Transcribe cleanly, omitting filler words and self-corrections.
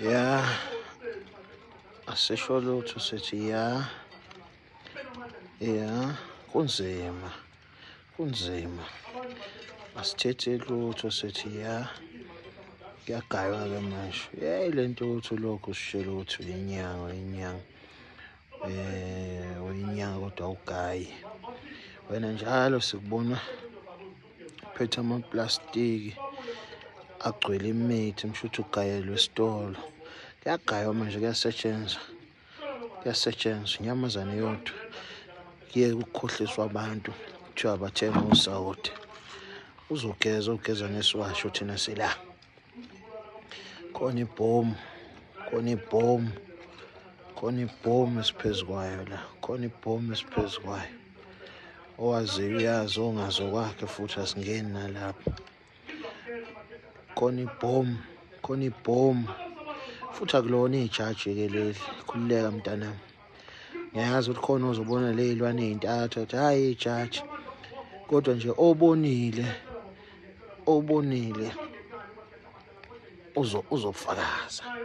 Ya, asisho lutho sithi ya kunzima, asithethi lutho sithi ya kuyagaywa-ke manje. Le ntuthu lokhu sishelo ukuthi uyinyanga kodwa awugayi. Wena njalo sikubona uphethe amaplastiki agcwele imithi, mshuthi ugayelwe esitolo. Kuyagaywa manje, kuyasetshenzwa, inyamazane yodwa. Kuye kukhohliswa abantu, kuthiwa bathenga osawoti. Ugeza nesiwasho thina sila. Khona ibhomu esiphezu kwayo la. Owaziyo uyazi, ongazi okwakhe futhi asingeni nalapho. Khona ibhomu. Futhi akulona ijaji-ke leli. Khululeka mntanami. Ngiyazi ukuthi khona ozobona ley'lwane ey'ntathu athi hhayi ijaji. Kodwa nje obonile uzofakaza.